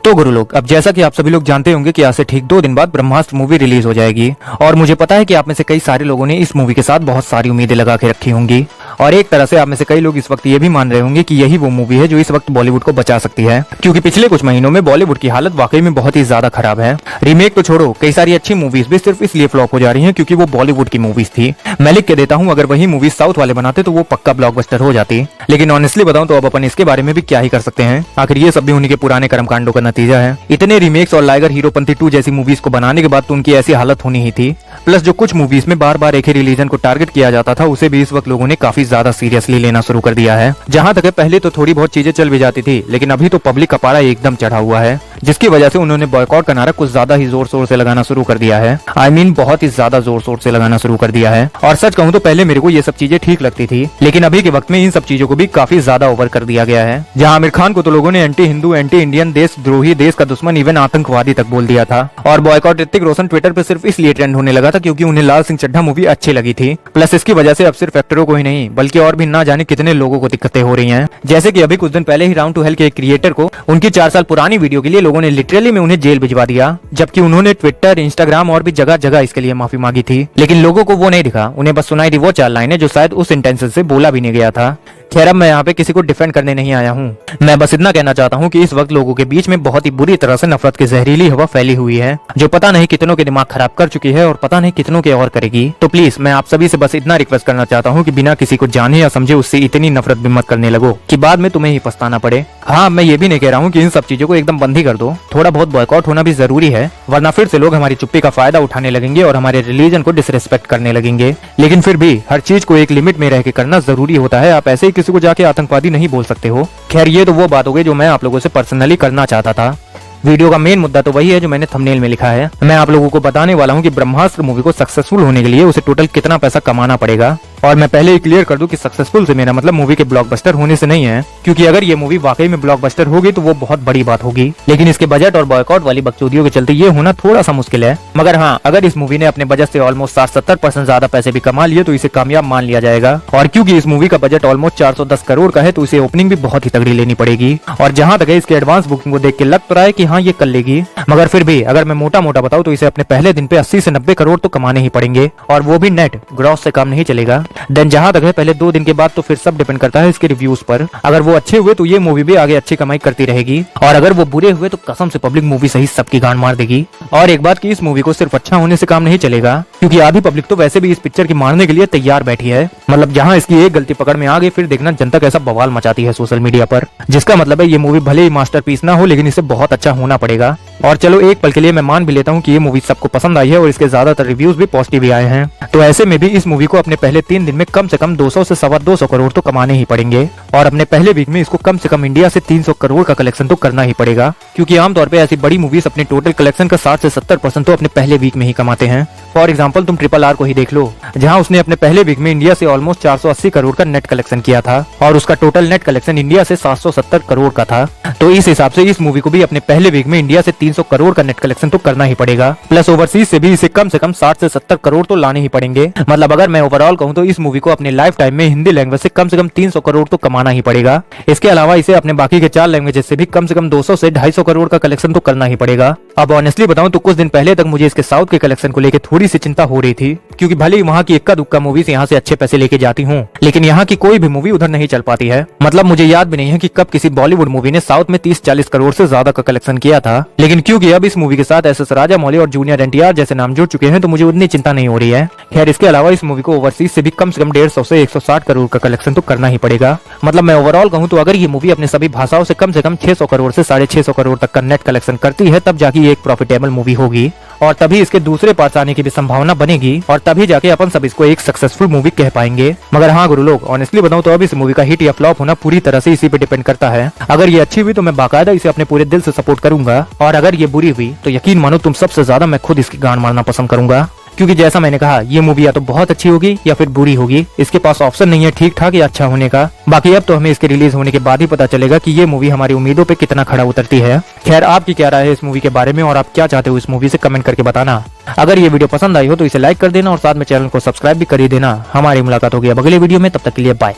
तो गुरु लोग, अब जैसा कि आप सभी लोग जानते होंगे कि आज से ठीक 2 दिन बाद ब्रह्मास्त्र मूवी रिलीज हो जाएगी और मुझे पता है कि आप में से कई सारे लोगों ने इस मूवी के साथ बहुत सारी उम्मीदें लगा के रखी होंगी और एक तरह से आप में से कई लोग इस वक्त ये भी मान रहे होंगे कि यही वो मूवी है जो इस वक्त बॉलीवुड को बचा सकती है, क्योंकि पिछले कुछ महीनों में बॉलीवुड की हालत वाकई में बहुत ही ज्यादा खराब है। रीमेक तो छोड़ो, कई सारी अच्छी मूवीज भी सिर्फ इसलिए फ्लॉप हो जा रही हैं क्योंकि वो बॉलीवुड की मूवीज थी। मैं लिख के देता हूँ, अगर वही मूवीज साउथ वाले बनाते तो वो पक्का ब्लॉकबस्टर हो जाती। लेकिन ऑनेस्टली बताऊं तो अब अपन इसके बारे में भी क्या ही कर सकते हैं, आखिर ये सब भी उन्हीं के पुराने कर्मकांडों का नतीजा है। इतने रीमेक्स और लाइगर हीरोपंती 2 जैसी मूवीज को बनाने के बाद तो उनकी ऐसी हालत होनी ही थी। प्लस जो कुछ मूवीज में बार बार एक ही रिलीजन को टारगेट किया जाता था उसे भी इस वक्त लोगों ने काफी ज्यादा सीरियसली लेना शुरू कर दिया है। जहां तक पहले तो थोड़ी बहुत चीजें चल भी जाती थी, लेकिन अभी तो पब्लिक का पारा एकदम चढ़ा हुआ है, जिसकी वजह से उन्होंने बॉयकॉट का नारा कुछ ज्यादा ही जोर शोर से लगाना शुरू कर दिया है। आई मीन बहुत ही ज्यादा जोर शोर से लगाना शुरू कर दिया है। और सच कहूं तो पहले मेरे को ये सब चीजें ठीक लगती थी, लेकिन अभी के वक्त में इन सब चीजों को भी काफी ज्यादा ओवर कर दिया गया है। जहां आमिर खान को तो लोगों ने एंटी हिंदू, एंटी इंडियन, देशद्रोही, देश का दुश्मन, इवन आतंकवादी तक बोल दिया था। और बॉयकॉट ऋतिक रोशन ट्विटर पे सिर्फ इसलिए ट्रेंड होने लगा था क्योंकि उन्हें लाल सिंह चड्ढा मूवी अच्छी लगी थी। प्लस इसकी वजह से अब सिर्फ एक्टरों को ही नहीं बल्कि और भी ना जाने कितने लोगों को दिक्कतें हो रही हैं। जैसे कि अभी कुछ दिन पहले ही राउंड टू हेल के एक क्रिएटर को उनकी 4 साल पुरानी वीडियो के लिए लोगों ने लिटरली में उन्हें जेल भिजवा दिया, जबकि उन्होंने ट्विटर, इंस्टाग्राम और भी जगह जगह इसके लिए माफी मांगी थी। लेकिन लोगों को वो नहीं दिखा, उन्हें बस सुनाई दी वो 4 लाइनें जो शायद उस इंटेंशन से बोला भी नहीं गया था। खैर, अब मैं यहाँ पे किसी को डिफेंड करने नहीं आया हूँ, मैं बस इतना कहना चाहता हूँ कि इस वक्त लोगों के बीच में बहुत ही बुरी तरह से नफरत की जहरीली हवा फैली हुई है, जो पता नहीं कितनों के दिमाग खराब कर चुकी है और पता नहीं कितनों के और करेगी। तो प्लीज मैं आप सभी से बस इतना रिक्वेस्ट करना चाहता हूँ कि बिना किसी को जाने या समझे उससे इतनी नफरत भी मत करने लगो कि बाद में तुम्हें ही पछताना पड़े। हाँ, मैं ये भी नहीं कह रहा हूँ कि इन सब चीजों को एकदम बंद ही कर दो, थोड़ा बहुत बॉयकॉट होना भी जरूरी है, वरना फिर से लोग हमारी चुप्पी का फायदा उठाने लगेंगे और हमारे रिलीजन को डिसरिस्पेक्ट करने लगेंगे। लेकिन फिर भी हर चीज को एक लिमिट में रह के करना जरूरी होता है। आप ऐसे ही किसी को जाके आतंकवादी नहीं बोल सकते हो। खैर, ये तो वो बात हो गई जो मैं आप लोगों से पर्सनली करना चाहता था। वीडियो का मेन मुद्दा तो वही है जो मैंने थंबनेल में लिखा है। मैं आप लोगों को बताने वाला हूँ कि ब्रह्मास्त्र मूवी को सक्सेसफुल होने के लिए उसे टोटल कितना पैसा कमाना पड़ेगा। और मैं पहले ही क्लियर कर दूं कि सक्सेसफुल से मेरा मतलब मूवी के ब्लॉकबस्टर होने से नहीं है, क्योंकि अगर ये मूवी वाकई में ब्लॉकबस्टर होगी तो वो बहुत बड़ी बात होगी। लेकिन इसके बजट और बॉयकॉट वाली बकचोदियों के चलते ये होना थोड़ा सा मुश्किल है। मगर हाँ, अगर इस मूवी ने अपने बजट से ऑलमोस्ट 60-70% ज्यादा पैसे भी कमा लिए तो इसे कामयाब मान लिया जाएगा। और क्योंकि इस मूवी का बजट ऑलमोस्ट 410 करोड़ का है तो इसे ओपनिंग भी बहुत ही तगड़ी लेनी पड़ेगी। और जहाँ तक है इसके एडवांस बुकिंग को देख के लग तो रहा है कि हाँ, ये कर लेगी। मगर फिर भी अगर मैं मोटा मोटा बताऊं तो इसे अपने पहले दिन पे 80 से 90 करोड़ तो कमाने ही पड़ेंगे, और वो भी नेट, ग्रॉस से काम नहीं चलेगा। देन जहां तक है पहले 2 दिन के बाद तो फिर सब डिपेंड करता है इसके रिव्यूज पर। अगर वो अच्छे हुए तो ये मूवी भी आगे अच्छी कमाई करती रहेगी, और अगर वो बुरे हुए तो कसम से पब्लिक मूवी सही सबकी गांड मार देगी। और एक बात कि इस मूवी को सिर्फ अच्छा होने से काम नहीं चलेगा, क्योंकि आधी पब्लिक तो वैसे भी इस पिक्चर की मारने के लिए तैयार बैठी है। मतलब जहाँ इसकी एक गलती पकड़ में आ गई फिर देखना जनता कैसा बवाल मचाती है सोशल मीडिया पर, जिसका मतलब है ये मूवी भले ही मास्टरपीस ना हो लेकिन इसे बहुत अच्छा होना पड़ेगा। और चलो एक पल के लिए मैं मान भी लेता हूँ कि ये मूवी सबको पसंद आई है और इसके ज्यादातर रिव्यूज भी पॉजिटिव ही आए हैं, तो ऐसे में भी इस मूवी को अपने पहले 3 दिन में कम से कम 200 से 225 करोड़ तो कमाने ही पड़ेंगे। और अपने पहले वीक में इसको कम से कम इंडिया से 300 करोड़ का कलेक्शन तो करना ही पड़ेगा, क्योंकि आमतौर पे ऐसी बड़ी मूवीज अपने टोटल कलेक्शन का 60 से 70% तो अपने पहले वीक में ही कमाते हैं। फॉर एग्जाम्पल तुम RRR को ही देख लो, जहाँ उसने अपने पहले वीक में इंडिया से ऑलमोस्ट 480 करोड़ का नेट कलेक्शन किया था और उसका टोटल नेट कलेक्शन इंडिया से 770 करोड़ का था। तो इस हिसाब से इस मूवी को भी अपने पहले वीक में इंडिया से 300 करोड़ का नेट कलेक्शन तो करना ही पड़ेगा। प्लस ओवरसीज से भी इसे कम से कम 60 से 70 करोड़ तो लाने ही पड़ेंगे। मतलब अगर मैं ओवरऑल कहूँ तो इस मूवी को अपने लाइफ टाइम में हिंदी लैंग्वेज से कम 300 करोड़ तो कमाना ही पड़ेगा। इसके अलावा इसे अपने बाकी के 4 लैंग्वेजेस से भी कम 200 से 250 करोड़ का कलेक्शन तो करना ही पड़ेगा। अब ऑनेस्टली बताऊं तो कुछ दिन पहले तक मुझे इसके साउथ के कलेक्शन को लेकर थोड़ी सी चिंता हो रही थी, क्योंकि भले ही वहाँ की इक्का दुक्का मूवीज यहाँ से अच्छे पैसे लेके जाती हूँ, लेकिन यहाँ की कोई भी मूवी उधर नहीं चल पाती है। मतलब मुझे याद भी नहीं है कि कब किसी बॉलीवुड मूवी ने साउथ में 30-40 करोड़ से ज्यादा का कलेक्शन किया था। लेकिन क्योंकि अब इस मूवी के साथ SS राजामौली और जूनियर NTR जैसे नाम जुड़ चुके हैं तो मुझे उतनी चिंता नहीं हो रही है। खैर, इसके अलावा इस मूवी को ओवरसीज से भी कम 150 से 160 करोड़ का कलेक्शन तो करना ही पड़ेगा। मतलब मैं ओवरऑल कहूँ तो अगर ये मूवी अपने सभी भाषाओं से कम 600 करोड़ से 650 करोड़ तक का नेट कलेक्शन करती है तब जाके ये एक प्रॉफिटेबल मूवी होगी, और तभी इसके दूसरे पार्ट्स आने की भी संभावना बनेगी, और तभी जाके अपन सब इसको एक सक्सेसफुल मूवी कह पाएंगे। मगर हाँ गुरु लोग, ऑनेस्टली बताऊं तो अब इस मूवी का हिट या फ्लॉप होना पूरी तरह से इसी पे डिपेंड करता है। अगर ये अच्छी हुई तो मैं बाकायदा इसे अपने पूरे दिल से सपोर्ट करूंगा, और अगर ये बुरी हुई तो यकीन मानो तुम सबसे ज्यादा मैं खुद इसकी गांड मारना पसंद करूंगा, क्योंकि जैसा मैंने कहा ये मूवी या तो बहुत अच्छी होगी या फिर बुरी होगी। इसके पास ऑप्शन नहीं है ठीक ठाक या अच्छा होने का। बाकी अब तो हमें इसके रिलीज होने के बाद ही पता चलेगा कि ये मूवी हमारी उम्मीदों पे कितना खड़ा उतरती है। खैर, आपकी क्या राय है इस मूवी के बारे में और आप क्या चाहते हो इस मूवी से, कमेंट करके बताना। अगर ये वीडियो पसंद आई हो तो इसे लाइक कर देना और साथ में चैनल को सब्सक्राइब भी कर ही देना। हमारी मुलाकात होगी अब अगले वीडियो में, तब तक के लिए बाय।